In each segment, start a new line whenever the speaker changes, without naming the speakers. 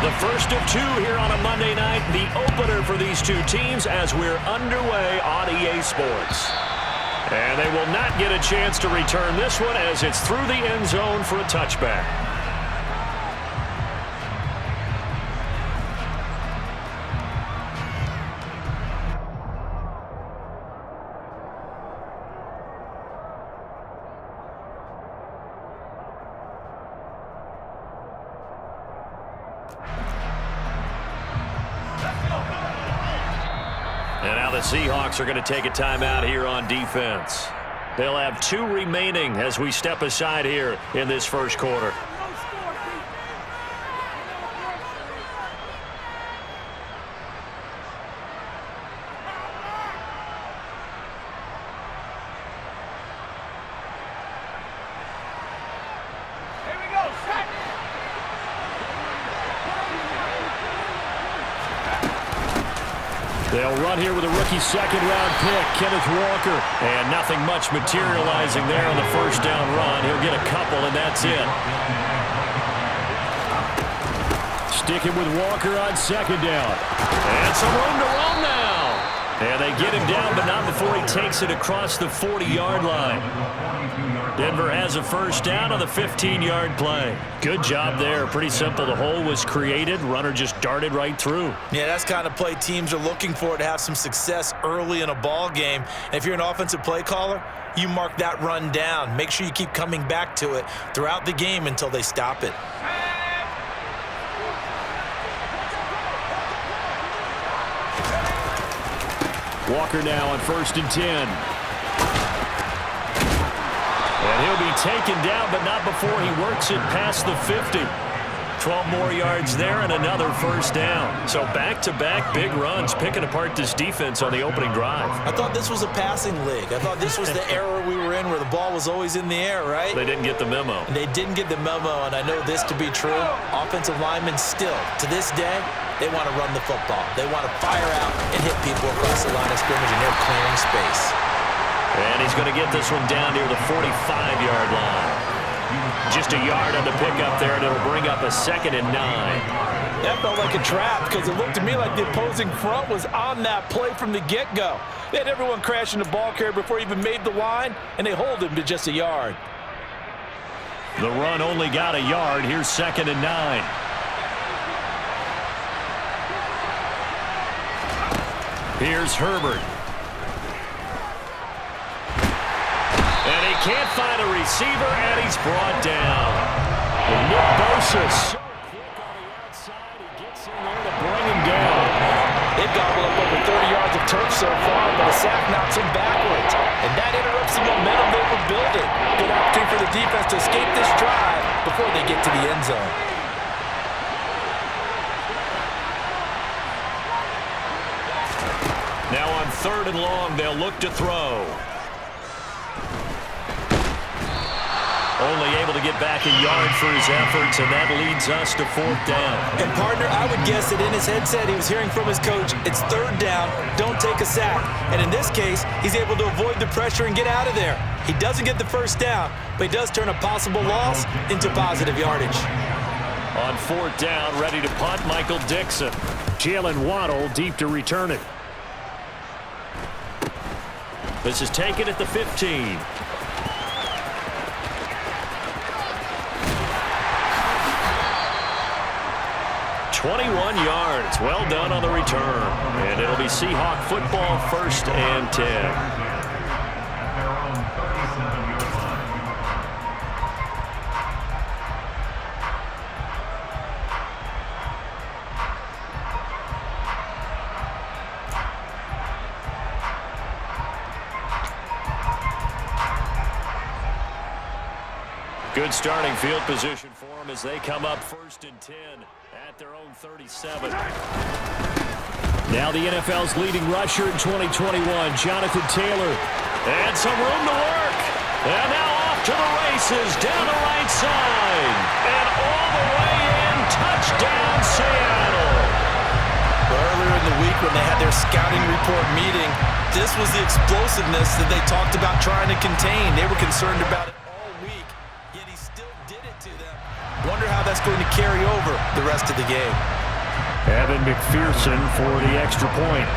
The first of two here on a Monday night, the opener for these two teams as we're underway on EA Sports. And they will not get a chance to return this one as it's through the end zone for a touchback. And now the Seahawks are going to take a timeout here on defense. They'll have 2 remaining as we step aside here in this first quarter. They'll run here with a rookie second-round pick, Kenneth Walker. And nothing much materializing there on the first down run. He'll get a couple, and that's it. Sticking with Walker on second down. And some room to roam now. And they get him down, but not before he takes it across the 40-yard line. Denver has a first down on the 15-yard play. Good job there. Pretty simple. The hole was created. Runner just darted right through.
Yeah, that's the kind of play teams are looking for to have some success early in a ball game. And if you're an offensive play caller, you mark that run down. Make sure you keep coming back to it throughout the game until they stop it.
Walker now on 1st and 10. And he'll be taken down, but not before he works it past the 50. 12 more yards there and another first down. So back-to-back big runs, picking apart this defense on the opening drive.
I thought this was a passing league. I thought this was the era we were in where the ball was always in the air, right?
They didn't get the memo.
They didn't get the memo, and I know this to be true. Offensive linemen still, to this day, they want to run the football. They want to fire out and hit people across the line of scrimmage, and they're clearing space.
And he's going to get this one down near the 45-yard line. Just a yard on the pickup there, and it'll bring up a 2nd and 9.
That felt like a trap because it looked to me like the opposing front was on that play from the get-go. They had everyone crashing the ball carrier before he even made the line, and they hold him to just a yard.
The run only got a yard. Here's 2nd and 9. Here's Herbert. And he can't find a receiver, and he's brought down. Nick Bosa so quick on the outside. He gets in there to bring him down.
They've gobbled up over 30 yards of turf so far, but a sack knocks him backwards. And that interrupts the momentum they were building. Good opportunity for the defense to escape this drive before they get to the end zone.
Now on 3rd and long, they'll look to throw. Only able to get back a yard for his efforts, and that leads us to 4th down.
And, partner, I would guess that in his headset he was hearing from his coach, it's 3rd down, don't take a sack. And in this case, he's able to avoid the pressure and get out of there. He doesn't get the first down, but he does turn a possible loss into positive yardage.
On 4th down, ready to punt, Michael Dixon. Jalen Waddle deep to return it. This is taken at the 15. $21. Well done on the return. And it'll be Seahawk football, 1st and 10. Good starting field position for them as they come up 1st and 10 at their own 37. Now the NFL's leading rusher in 2021, Johnathan Taylor. And some room to work. And now off to the races down the right side. And all the way in, touchdown Seattle.
Earlier in the week when they had their scouting report meeting, this was the explosiveness that they talked about trying to contain. They were concerned about it all week, yet he still did it to them. Wonder how that's going to carry over the rest of the game.
Evan McPherson for the extra point.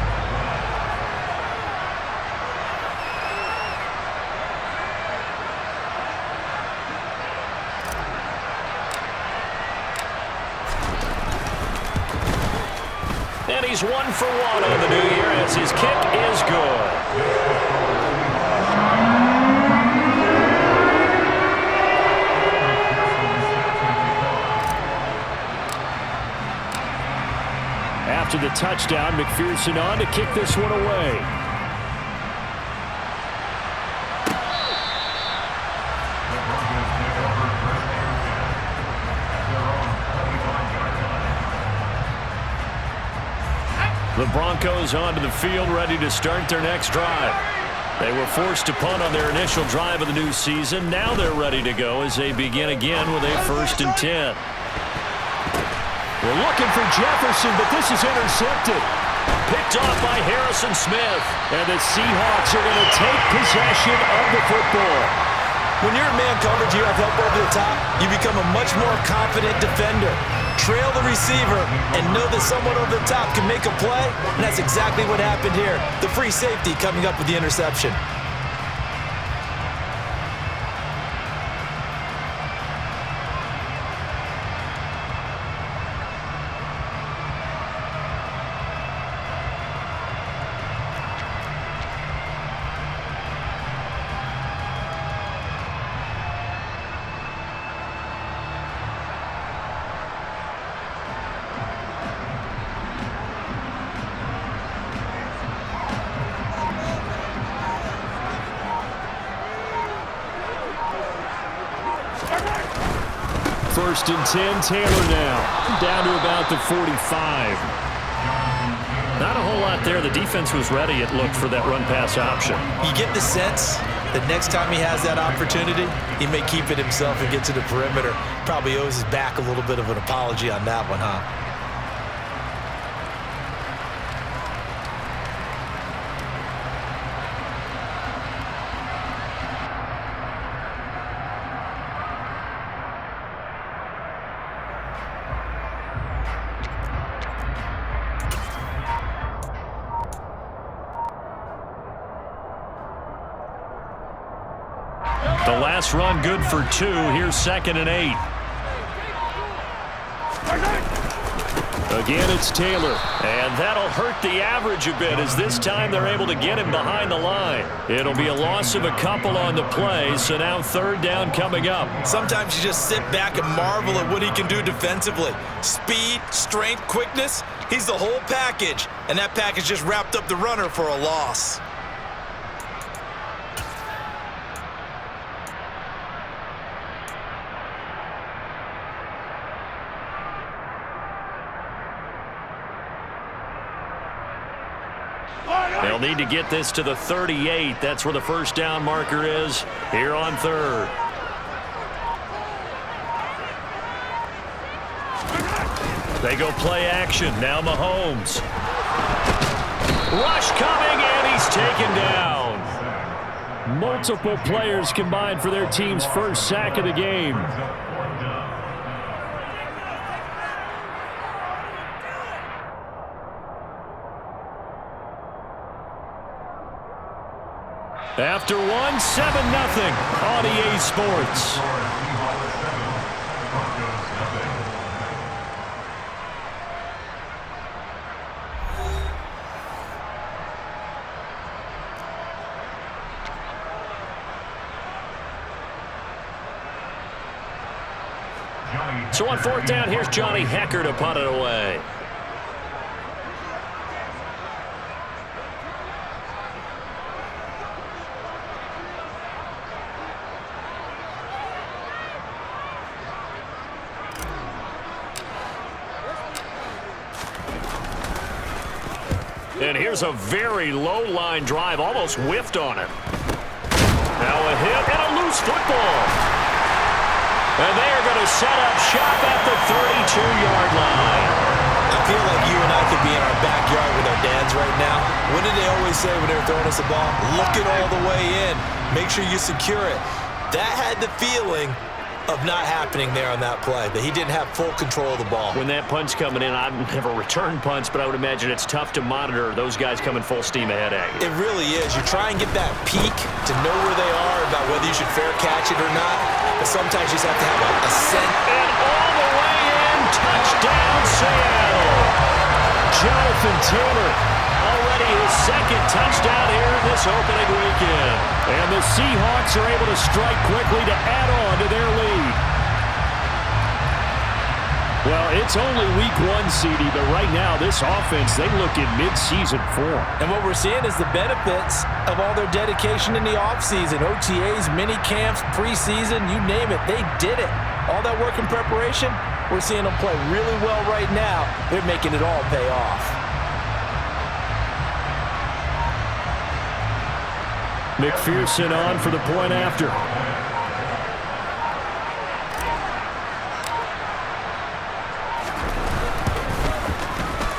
And he's 1 for 1 on the new year as his kick is good. After the touchdown, McPherson on to kick this one away. The Broncos onto the field, ready to start their next drive. They were forced to punt on their initial drive of the new season. Now they're ready to go as they begin again with a 1st and 10. We're looking for Jefferson, but this is intercepted. Picked off by Harrison Smith. And the Seahawks are going to take possession of the football.
When you're in man coverage, you have help over the top, you become a much more confident defender. Trail the receiver and know that someone over the top can make a play, and that's exactly what happened here. The free safety coming up with the interception.
First and 10, Taylor now. Down to about the 45. Not a whole lot there. The defense was ready, it looked, for that run-pass option.
You get the sense that next time he has that opportunity, he may keep it himself and get to the perimeter. Probably owes his back a little bit of an apology on that one, huh?
The last run good for 2. Here's 2nd and 8. Again, it's Taylor. And that'll hurt the average a bit as this time they're able to get him behind the line. It'll be a loss of a couple on the play, so now 3rd down coming up.
Sometimes you just sit back and marvel at what he can do defensively. Speed, strength, quickness, he's the whole package. And that package just wrapped up the runner for a loss.
They'll need to get this to the 38. That's where the 1st down marker is here on 3rd. They go play action. Now Mahomes. Rush coming, and he's taken down. Multiple players combined for their team's first sack of the game. After 1, 7-0 on EA Sports. So on 4th down, here's Johnny Hecker to punt it away. And here's a very low-line drive, almost whiffed on it. Now a hit and a loose football. And they are going to set up shop at the 32-yard line.
I feel like you and I could be in our backyard with our dads right now. What did they always say when they were throwing us the ball? Look it all the way in. Make sure you secure it. That had the feeling of not happening there on that play, that he didn't have full control of the ball.
When that punch coming in, I've never returned punts, but I would imagine it's tough to monitor those guys coming full steam ahead at you.
It really is. You try and get that peek to know where they are, about whether you should fair catch it or not, but sometimes you just have to have a scent.
And all the way in, touchdown Seattle. Johnathan Taylor, already his second touchdown here in this opening weekend. And the Seahawks are able to strike quickly to add on to their lead. Well, it's only week 1, CD, but right now this offense, they look in mid-season form.
And what we're seeing is the benefits of all their dedication in the offseason. OTAs, mini camps, preseason, you name it, they did it. All that work and preparation, we're seeing them play really well right now. They're making it all pay off.
McPherson on for the point after.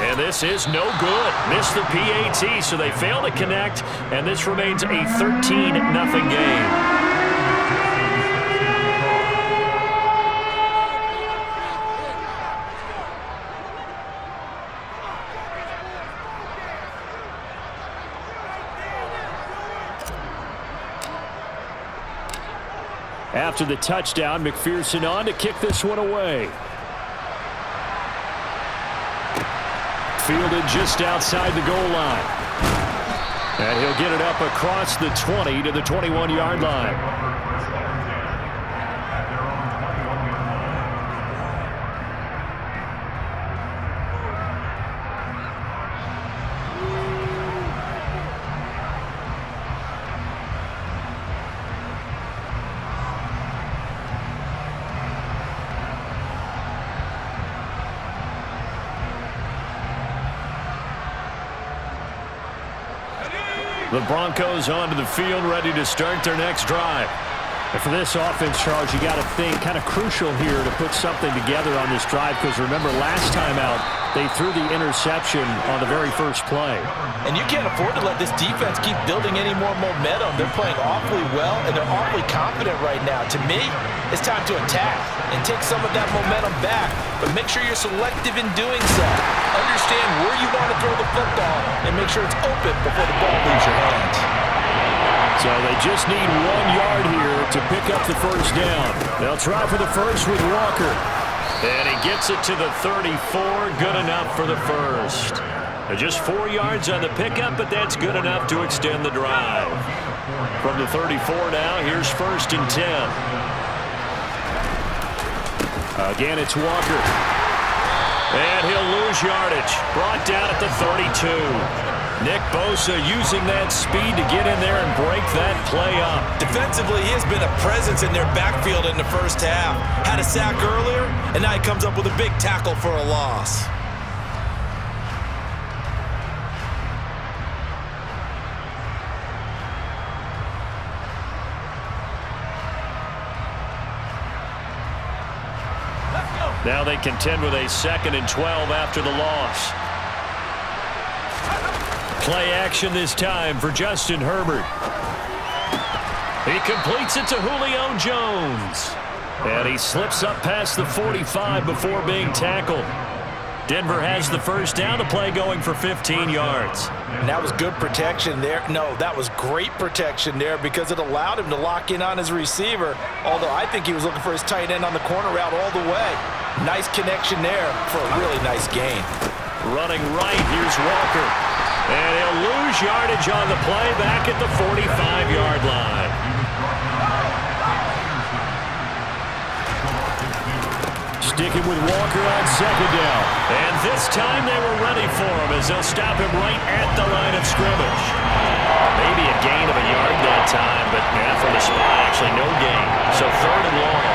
And this is no good. Missed the PAT, so they fail to connect, and this remains a 13-0 game. After the touchdown, McPherson on to kick this one away. Fielded just outside the goal line. And he'll get it up across the 20 to the 21-yard line. The Broncos onto the field, ready to start their next drive. And for this offense, Charles, you got to think kind of crucial here to put something together on this drive, because remember, last time out, they threw the interception on the very first play.
And you can't afford to let this defense keep building any more momentum. They're playing awfully well, and they're awfully confident right now. To me, it's time to attack and take some of that momentum back, but make sure you're selective in doing so. Understand where you want to throw the football and make sure it's open before the ball leaves your hands.
So they just need 1 yard here to pick up the first down. They'll try for the first with Walker. And he gets it to the 34. Good enough for the first. Just 4 yards on the pickup, but that's good enough to extend the drive. From the 34 now, here's 1st and 10. Again, it's Walker. And he'll lose yardage. Brought down at the 32. Nick Bosa using that speed to get in there and break that play up.
Defensively, he has been a presence in their backfield in the first half. Had a sack earlier, and now he comes up with a big tackle for a loss.
Now they contend with a 2nd and 12 after the loss. Play action this time for Justin Herbert. He completes it to Julio Jones. And he slips up past the 45 before being tackled. Denver has the first down, the play going for 15 yards.
And that was good protection there. No, that was great protection there because it allowed him to lock in on his receiver, although I think he was looking for his tight end on the corner route all the way. Nice connection there for a really nice gain.
Running right, here's Walker. And he'll lose yardage on the play back at the 45-yard line. Sticking with Walker on 2nd down. And this time they were ready for him as they'll stop him right at the line of scrimmage. Maybe a gain of a yard that time, but from the spot, actually no gain. So 3rd and long.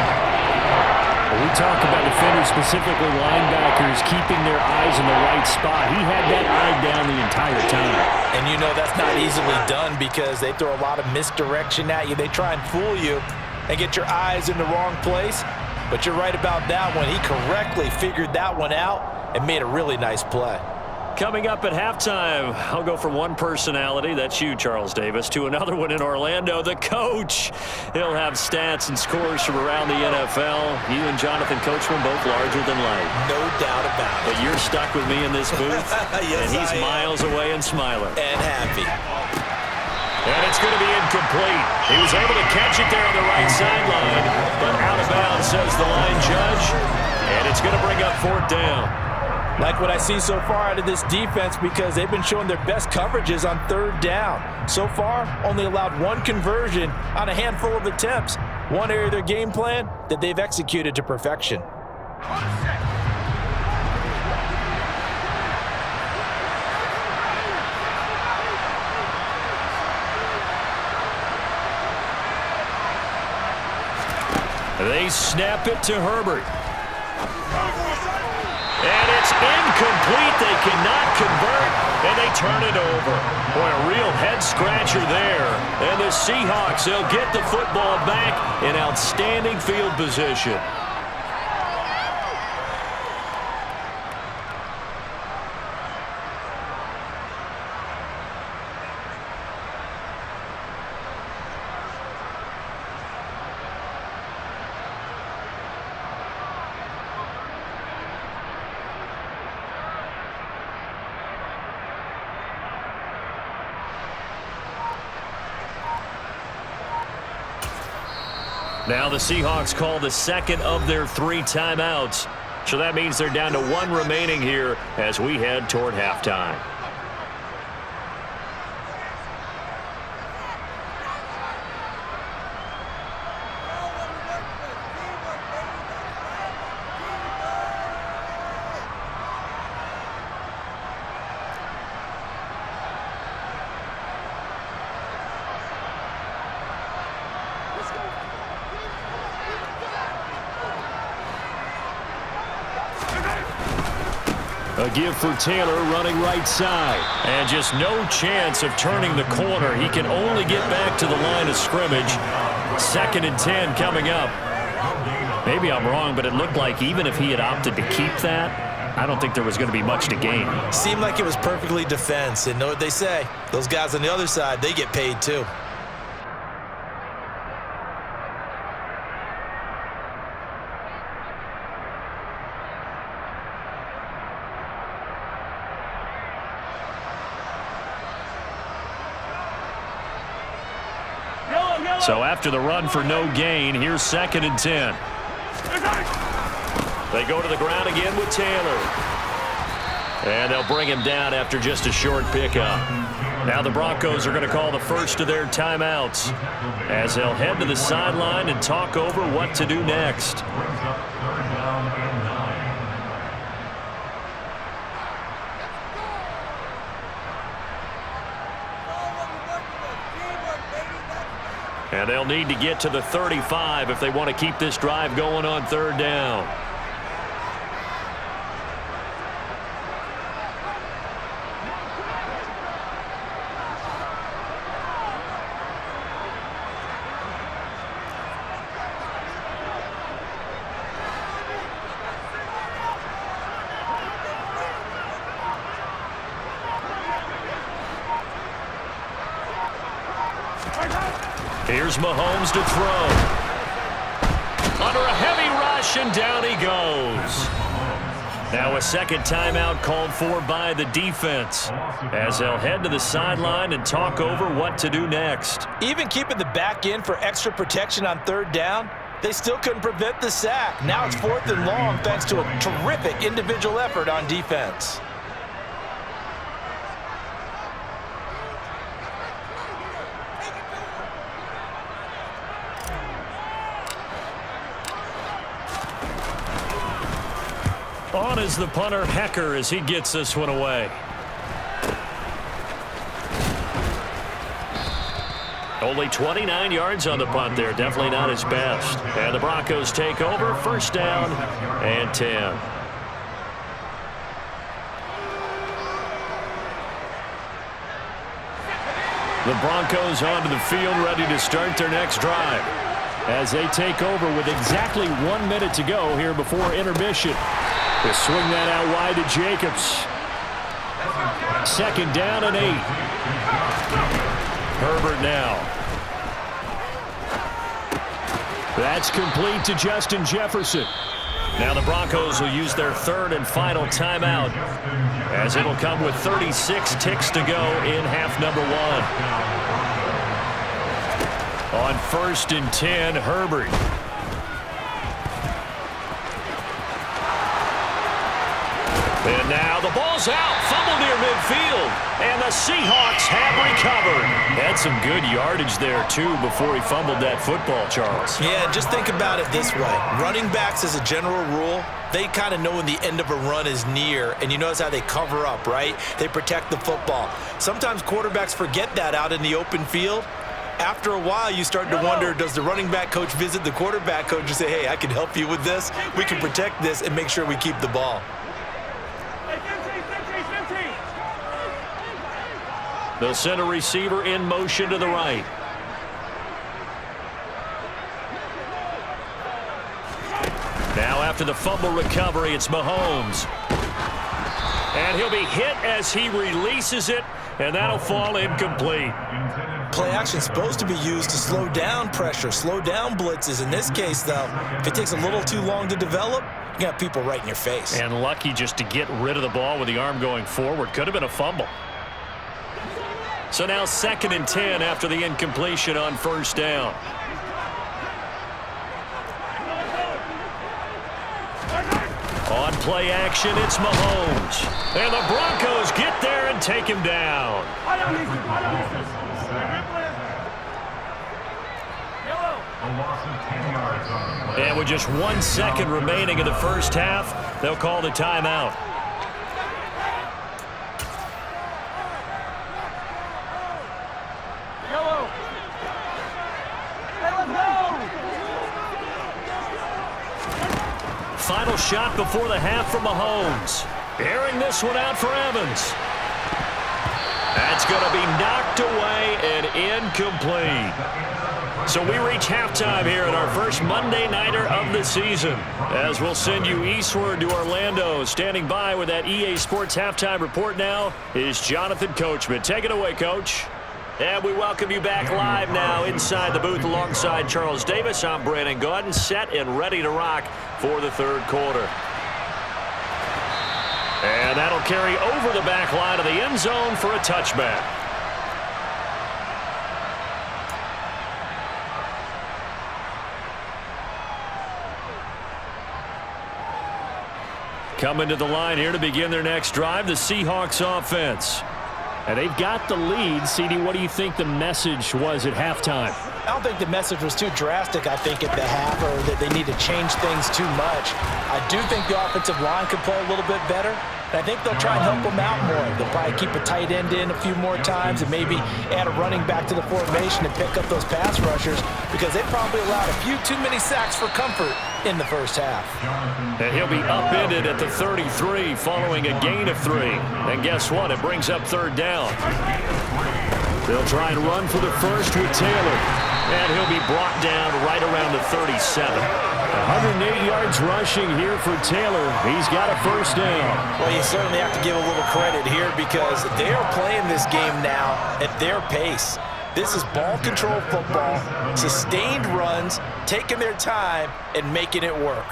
When we talk about defenders, specifically linebackers, keeping their eyes in the right spot, he had that eye down the entire time.
And you know that's not easily done because they throw a lot of misdirection at you. They try and fool you and get your eyes in the wrong place. But you're right about that one. He correctly figured that one out and made a really nice play.
Coming up at halftime, I'll go from one personality, that's you, Charles Davis, to another one in Orlando, the coach. He'll have stats and scores from around the NFL. You and Jonathan Coachman both larger than life.
No doubt about it.
But you're stuck with me in this booth,
yes,
and he's miles away and smiling.
And happy.
And it's going to be incomplete. He was able to catch it there on the right sideline, but out of bounds, says the line judge. And it's going to bring up 4th down.
Like what I see so far out of this defense because they've been showing their best coverages on 3rd down. So far, only allowed 1 conversion on a handful of attempts. One area of their game plan that they've executed to perfection.
They snap it to Herbert. And it's incomplete. They cannot convert, and they turn it over. Boy, a real head-scratcher there. And the Seahawks, they'll get the football back in outstanding field position. Now the Seahawks call the second of their 3 timeouts. So that means they're down to 1 remaining here as we head toward halftime. A give for Taylor running right side. And just no chance of turning the corner. He can only get back to the line of scrimmage. 2nd and 10 coming up. Maybe I'm wrong, but it looked like even if he had opted to keep that, I don't think there was going to be much to gain.
Seemed like it was perfectly defense. And know what they say? Those guys on the other side, they get paid too.
So after the run for no gain, here's 2nd and 10. They go to the ground again with Taylor. And they'll bring him down after just a short pickup. Now the Broncos are going to call the first of their timeouts as they'll head to the sideline and talk over what to do next. And they'll need to get to the 35 if they want to keep this drive going on 3rd down. Here's Mahomes to throw. Under a heavy rush, and down he goes. Now a 2nd timeout called for by the defense as they'll head to the sideline and talk over what to do next.
Even keeping the back in for extra protection on 3rd down, they still couldn't prevent the sack. Now it's 4th and long thanks to a terrific individual effort on defense.
On is the punter, Hecker, as he gets this one away. Only 29 yards on the punt there. Definitely not his best. And the Broncos take over. 1st down and 10. The Broncos onto the field, ready to start their next drive as they take over with exactly 1 minute to go here before intermission. They swing that out wide to Jacobs. second down and 8. Herbert now. That's complete to Justin Jefferson. Now the Broncos will use their third and final timeout, as it'll come with 36 ticks to go in half number 1. On 1st and 10, Herbert. And now the ball's out. Fumble near midfield. And the Seahawks have recovered. Had some good yardage there, too, before he fumbled that football, Charles.
Yeah, just think about it this way. Running backs, as a general rule, they kind of know when the end of a run is near. And you notice how they cover up, right? They protect the football. Sometimes quarterbacks forget that out in the open field. After a while, you start to wonder, does the running back coach visit the quarterback coach and say, hey, I can help you with this. We can protect this and make sure we keep the ball.
They'll send a receiver in motion to the right. Now after the fumble recovery, it's Mahomes. And he'll be hit as he releases it, and that'll fall incomplete.
Play action's supposed to be used to slow down pressure, slow down blitzes. In this case, though, if it takes a little too long to develop, you got people right in your face.
And lucky just to get rid of the ball with the arm going forward. Could have been a fumble. So now 2nd and 10 after the incompletion on 1st down. On play action, it's Mahomes. And the Broncos get there and take him down. And with just 1 second remaining in the first half, they'll call the timeout. Final shot before the half from Mahomes. Airing this one out for Evans. That's going to be knocked away and incomplete. So we reach halftime here at our first Monday Nighter of the season, as we'll send you eastward to Orlando. Standing by with that EA Sports halftime report now is Johnathan Coachman. Take it away, Coach. And we welcome you back live now inside the booth alongside Charles Davis. I'm Brandon Gaudin, set and ready to rock for the third quarter. And that'll carry over the back line of the end zone for a touchback. Coming to the line here to begin their next drive, the Seahawks offense. And they've got the lead. CD, what do you think the message was at halftime?
I don't think the message was too drastic, I think, at the half, or that they need to change things too much. I do think the offensive line could play a little bit better. And I think they'll try and help them out more. They'll probably keep a tight end in a few more times and maybe add a running back to the formation and pick up those pass rushers, because they probably allowed a few too many sacks for comfort in the first half.
And he'll be upended at the 33 following a gain of 3. And guess what? It brings up 3rd down. They'll try and run for the first with Taylor. And he'll be brought down right around the 37. 108 yards rushing here for Taylor. He's got a 1st down.
Well, you certainly have to give a little credit here, because they are playing this game now at their pace. This is ball control football, sustained runs, taking their time and making it work.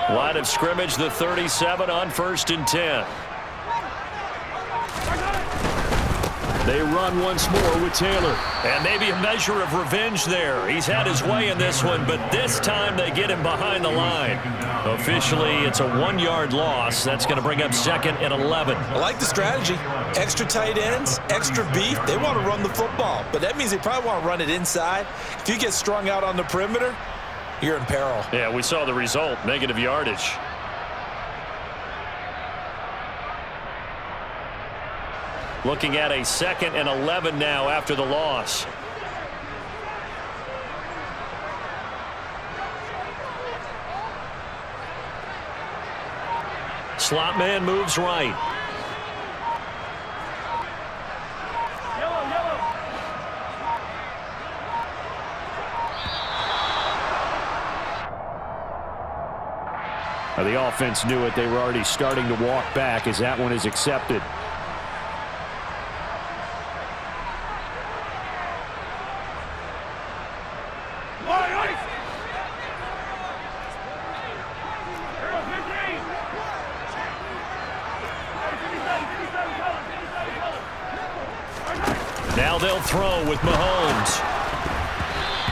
Line of scrimmage, the 37 on 1st and 10. They run once more with Taylor. And maybe a measure of revenge there. He's had his way in this one, but this time they get him behind the line. Officially, it's a 1-yard loss. That's going to bring up 2nd and 11.
I like the strategy. Extra tight ends, extra beef. They want to run the football, but that means they probably want to run it inside. If you get strung out on the perimeter, you're in peril.
Yeah, we saw the result, negative yardage. Looking at a 2nd and 11 now after the loss. Slot man moves right. The offense knew it. They were already starting to walk back as that one is accepted. Now they'll throw with Mahomes.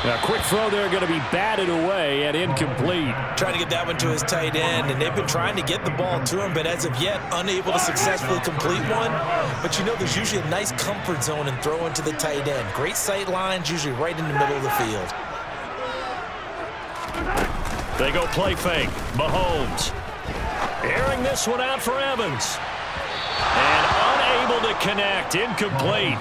A quick throw there going to be batted away and incomplete.
Trying to get that one to his tight end, and they've been trying to get the ball to him, but as of yet, unable to successfully complete one. But you know there's usually a nice comfort zone in throwing to the tight end. Great sight lines, usually right in the middle of the field.
They go play fake. Mahomes. Airing this one out for Evans. And unable to connect. Incomplete.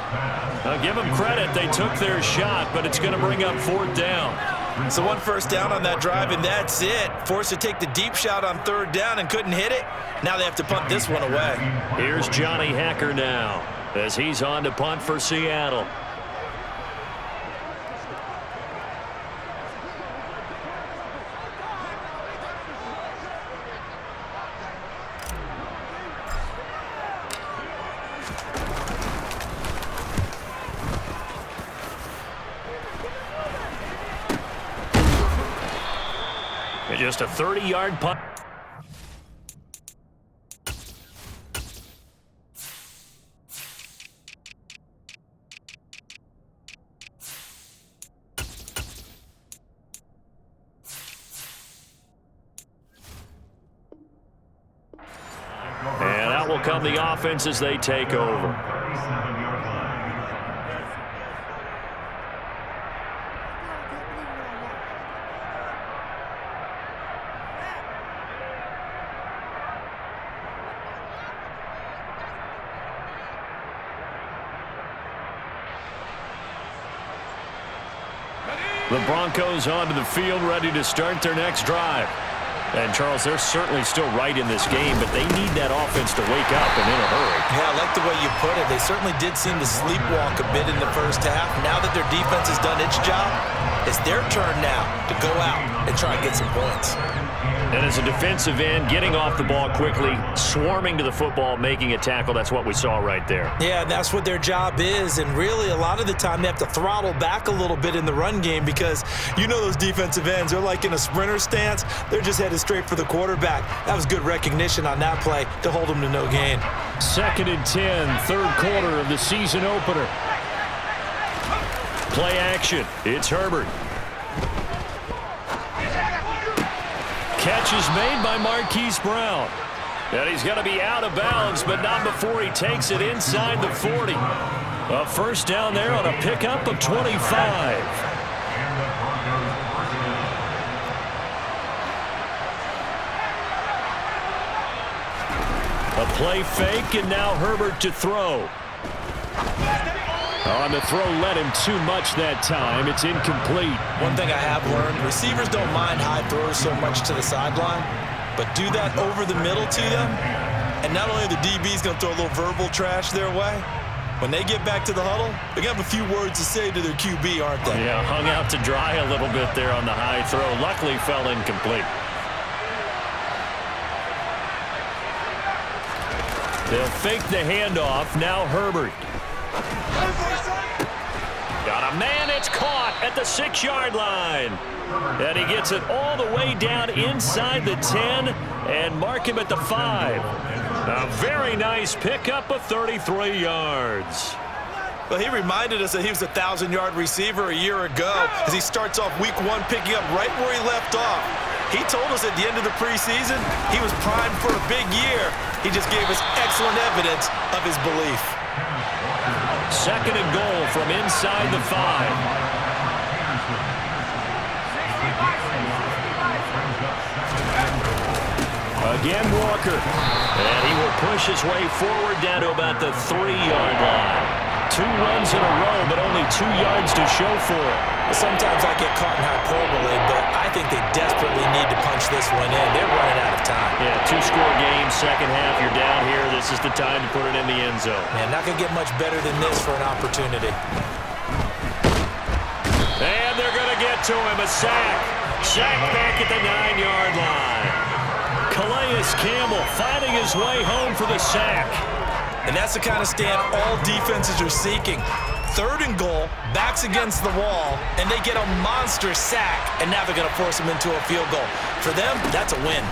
I'll give them credit. They took their shot, but it's going to bring up 4th down.
So 1 first down on that drive, and that's it. Forced to take the deep shot on 3rd down and couldn't hit it. Now they have to punt this one away.
Here's Johnny Hacker now as he's on to punt for Seattle. Just a 30-yard punt. And out will come the offense as they take over. The Broncos onto the field, ready to start their next drive. And, Charles, they're certainly still right in this game, but they need that offense to wake up and in a hurry.
Yeah, I like the way you put it. They certainly did seem to sleepwalk a bit in the first half. Now that their defense has done its job, it's their turn now to go out and try and get some points.
And as a defensive end, getting off the ball quickly, swarming to the football, making a tackle, that's what we saw right there.
Yeah, and that's what their job is. And really, a lot of the time, they have to throttle back a little bit in the run game because you know those defensive ends, they're like in a sprinter stance. They're just headed straight for the quarterback. That was good recognition on that play to hold them to no gain.
2nd and 10, 3rd quarter of the season opener. Play action. It's Herbert. Catch is made by Marquise Brown. And he's going to be out of bounds, but not before he takes it inside the 40. A first down there on a pickup of 25. A play fake, and now Herbert to throw. On the throw, led him too much that time. It's incomplete.
One thing I have learned, receivers don't mind high throws so much to the sideline, but do that over the middle to them, and not only are the DBs going to throw a little verbal trash their way, when they get back to the huddle, they're going to have a few words to say to their QB, aren't they?
Yeah, hung out to dry a little bit there on the high throw. Luckily, fell incomplete. They'll fake the handoff. Now Herbert. Got a man, it's caught at the 6-yard line. And he gets it all the way down inside the 10 and mark him at the 5. A very nice pickup of 33 yards.
Well, he reminded us that he was a 1,000-yard receiver a year ago as he starts off week 1 picking up right where he left off. He told us at the end of the preseason he was primed for a big year. He just gave us excellent evidence of his belief.
2nd and goal from inside the 5. Again, Walker. And he will push his way forward down to about the 3-yard line. 2 runs in a row, but only 2 yards to show for it.
Sometimes I get caught in hyperbole, but I think they desperately need to punch this one in. They're running out of time.
Yeah, 2-score game, second half, you're down here. This is the time to put it in the end zone.
Man, not going to get much better than this for an opportunity.
And they're going to get to him, a sack. Sack back at the 9-yard line. Calais Campbell finding his way home for the sack.
And that's the kind of stand all defenses are seeking. 3rd and goal, backs against the wall, and they get a monster sack, and now they're going to force him into a field goal. For them, that's a win.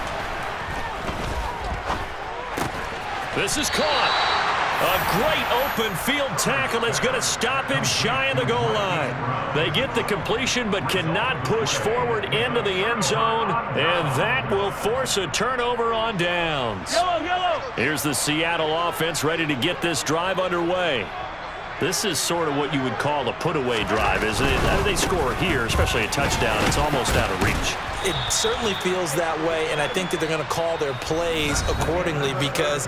This is caught. A great open field tackle is going to stop him shy of the goal line. They get the completion but cannot push forward into the end zone, and that will force a turnover on downs. Yellow. Here's the Seattle offense ready to get this drive underway. This is sort of what you would call a put-away drive, isn't it? How do they score here, especially a touchdown? It's almost out of reach.
It certainly feels that way, and I think that they're going to call their plays accordingly, because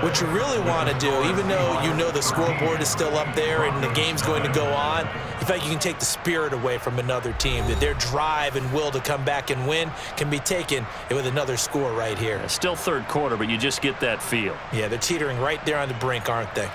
what you really want to do, even though you know the scoreboard is still up there and the game's going to go on, in fact, you can take the spirit away from another team, that their drive and will to come back and win can be taken with another score right here.
Still 3rd quarter, but you just get that feel.
Yeah, they're teetering right there on the brink, aren't they?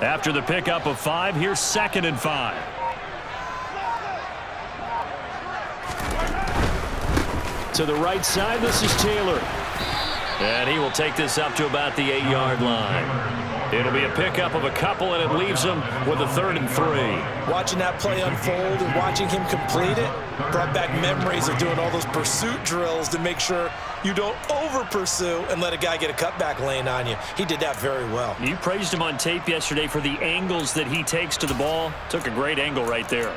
After the pickup of 5, here's 2nd and 5. To the right side, this is Taylor. And he will take this up to about the 8-yard line. It'll be a pickup of a couple, and it leaves him with a 3rd and 3.
Watching that play unfold and watching him complete it brought back memories of doing all those pursuit drills to make sure you don't over-pursue and let a guy get a cutback lane on you. He did that very well.
You praised him on tape yesterday for the angles that he takes to the ball. Took a great angle right there.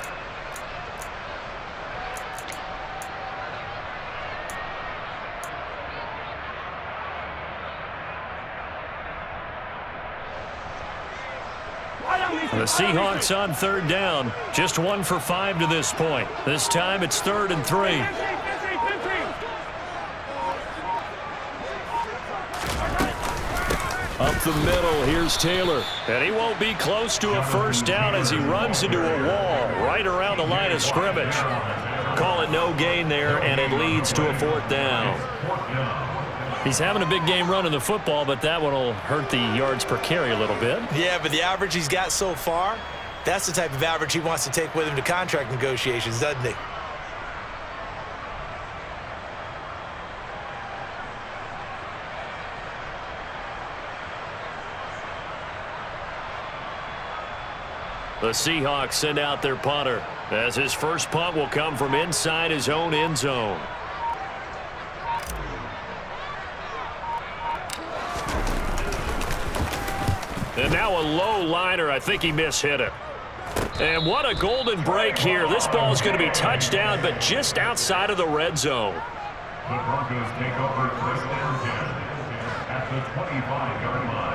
The Seahawks on 3rd down. Just 1 for 5 to this point. This time it's 3rd and 3. Up the middle, here's Taylor. And he won't be close to a 1st down as he runs into a wall right around the line of scrimmage. Call it no gain there, and it leads to a 4th down. He's having a big game running the football, but that one will hurt the yards per carry a little bit.
Yeah, but the average he's got so far, that's the type of average he wants to take with him to contract negotiations, doesn't he?
The Seahawks send out their punter, as his first punt will come from inside his own end zone. And now a low liner. I think he mishit it. And what a golden break here. This ball is going to be touchdown, but just outside of the red zone.
The Broncos take over 1st and 10 at the 25-yard line.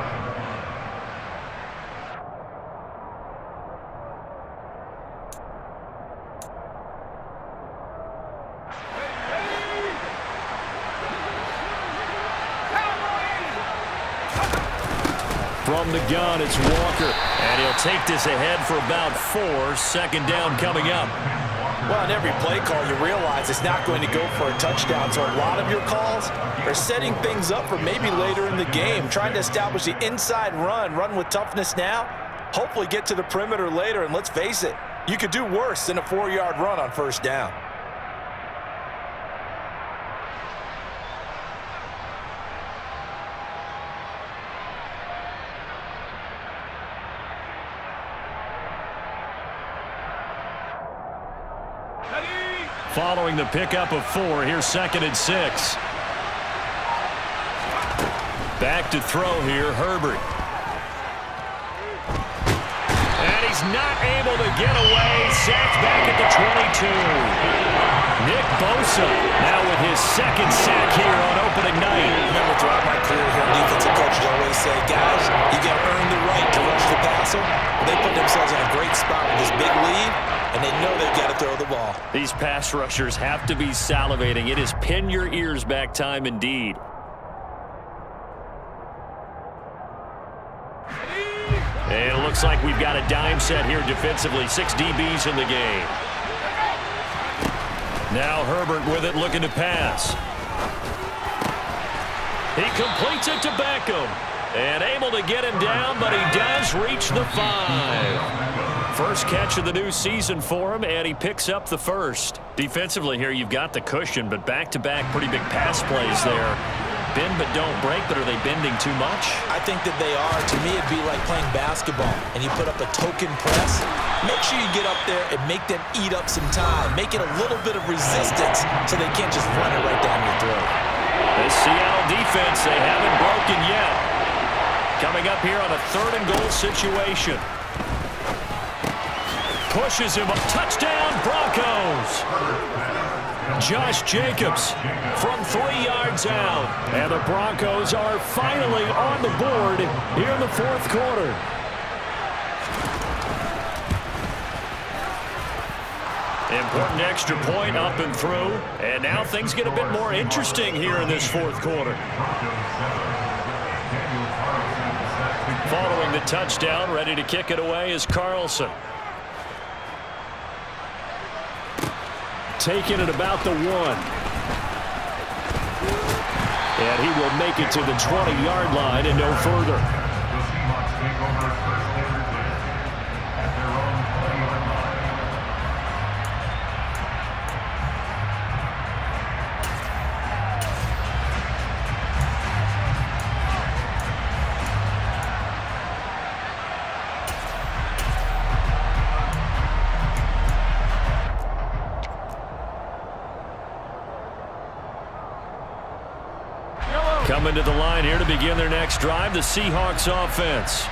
From the gun, it's Walker. And he'll take this ahead for about 4. 2nd down coming up.
Well, on every play call, you realize it's not going to go for a touchdown. So a lot of your calls are setting things up for maybe later in the game, trying to establish the inside run with toughness now, hopefully get to the perimeter later. And let's face it, you could do worse than a 4-yard run on 1st down.
Following the pickup of 4, here's 2nd and 6. Back to throw here, Herbert. And he's He's not able to get away. Sacked back at the 22. Nick Bosa now with his second sack here on opening night.
Remember, throughout my career here, defensive coaches always say, guys, you got to earn the right to rush the passer. They put themselves in a great spot with this big lead, and they know they've got to throw the ball.
These pass rushers have to be salivating. It is pin your ears back time indeed. And it looks like we've got a dime set here defensively. 6 DBs in the game. Now Herbert with it, looking to pass. He completes it to Beckham. And able to get him down, but he does reach the 5. First catch of the new season for him, and he picks up the first. Defensively here, you've got the cushion, but back-to-back pretty big pass plays there. Bend but don't break, but are they bending too much?
I think that they are. To me, it'd be like playing basketball, and you put up a token press. Make sure you get up there and make them eat up some time. Make it a little bit of resistance so they can't just run it right down your throat.
This Seattle defense, they haven't broken yet. Coming up here on a 3rd and goal situation. Pushes him up. Touchdown, Broncos. Josh Jacobs from 3 yards out. And the Broncos are finally on the board here in the 4th quarter. Important extra point up and through. And now things get a bit more interesting here in this 4th quarter. Following the touchdown, ready to kick it away is Carlson. Taking it about the 1. And he will make it to the 20-yard line and no further. Coming to the line here to begin their next drive, the Seahawks offense.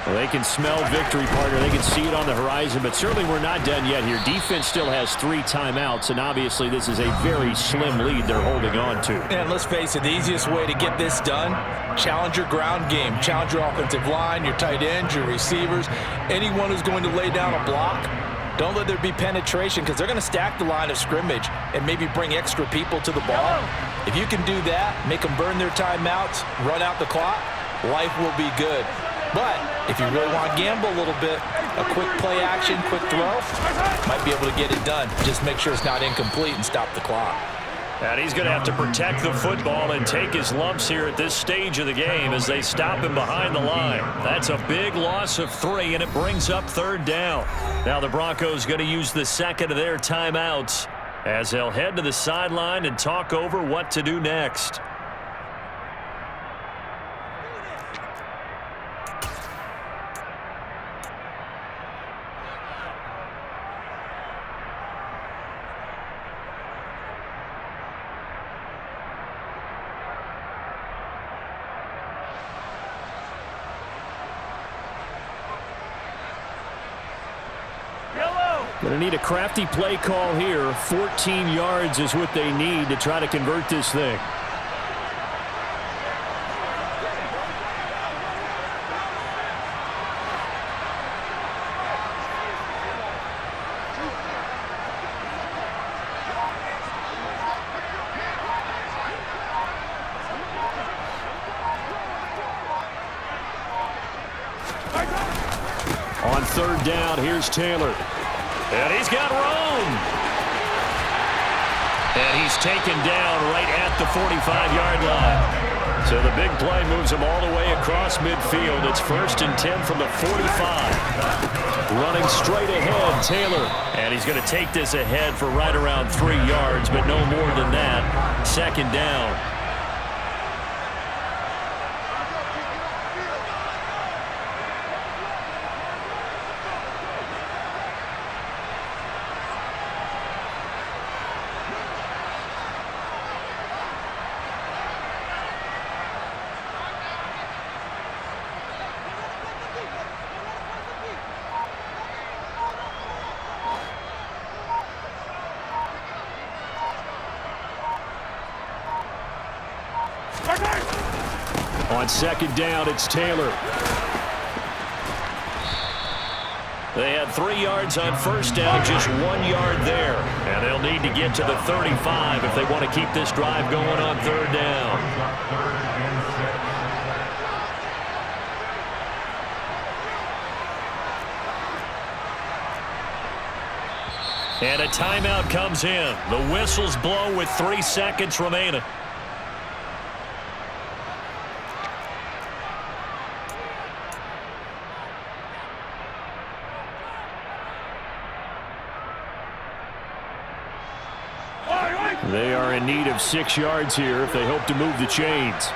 Well, they can smell victory, partner. They can see it on the horizon, but certainly we're not done yet here. Defense still has 3 timeouts, and obviously this is a very slim lead they're holding on to.
And let's face it, the easiest way to get this done, challenge your ground game. Challenge your offensive line, your tight ends, your receivers, anyone who's going to lay down a block. Don't let there be penetration because they're going to stack the line of scrimmage and maybe bring extra people to the ball. If you can do that, make them burn their timeouts, run out the clock, life will be good. But if you really want to gamble a little bit, a quick play action, quick throw, might be able to get it done. Just make sure it's not incomplete and stop the clock.
And he's going to have to protect the football and take his lumps here at this stage of the game as they stop him behind the line. That's a big loss of 3, and it brings up 3rd down. Now the Broncos going to use the second of their timeouts as they'll head to the sideline and talk over what to do next. Going to need a crafty play call here. 14 yards is what they need to try to convert this thing. On 3rd down, here's Taylor. And he's got room. And he's taken down right at the 45-yard line. So the big play moves him all the way across midfield. It's 1st and 10 from the 45. Running straight ahead, Taylor. And he's going to take this ahead for right around 3 yards, but no more than that. 2nd down. On second down, it's Taylor. They had 3 yards on first down, just 1 yard there. And they'll need to get to the 35 if they want to keep this drive going on third down. And a timeout comes in. The whistles blow with 3 seconds remaining. They are in need of 6 yards here if they hope to move the chains.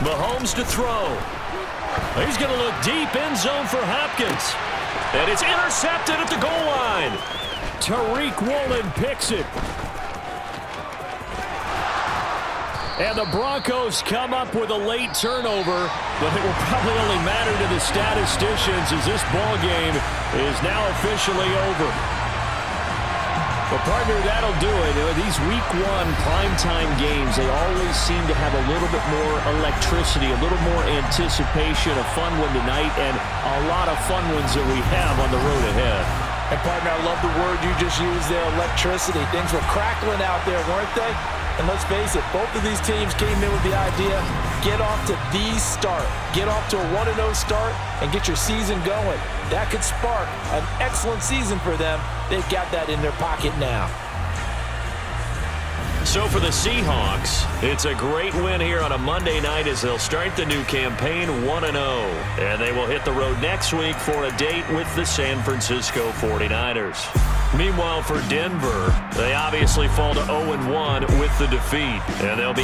Mahomes to throw. He's going to look deep, end zone for Hopkins. And it's intercepted at the goal line. Tariq Woolen picks it. And the Broncos come up with a late turnover, but it will probably only matter to the statisticians as this ball game is now officially over. Well, partner, that'll do it. These Week 1 primetime games, they always seem to have a little bit more electricity, a little more anticipation, a fun one tonight, and a lot of fun ones that we have on the road ahead.
And, partner, I love the word you just used there, electricity. Things were crackling out there, weren't they? And let's face it, both of these teams came in with the idea, get off to the start. Get off to a 1-0 start and get your season going. That could spark an excellent season for them. They've got that in their pocket now.
So for the Seahawks, it's a great win here on a Monday night as they'll start the new campaign 1-0. And they will hit the road next week for a date with the San Francisco 49ers. Meanwhile, for Denver, they obviously fall to 0-1 with the defeat. And they'll be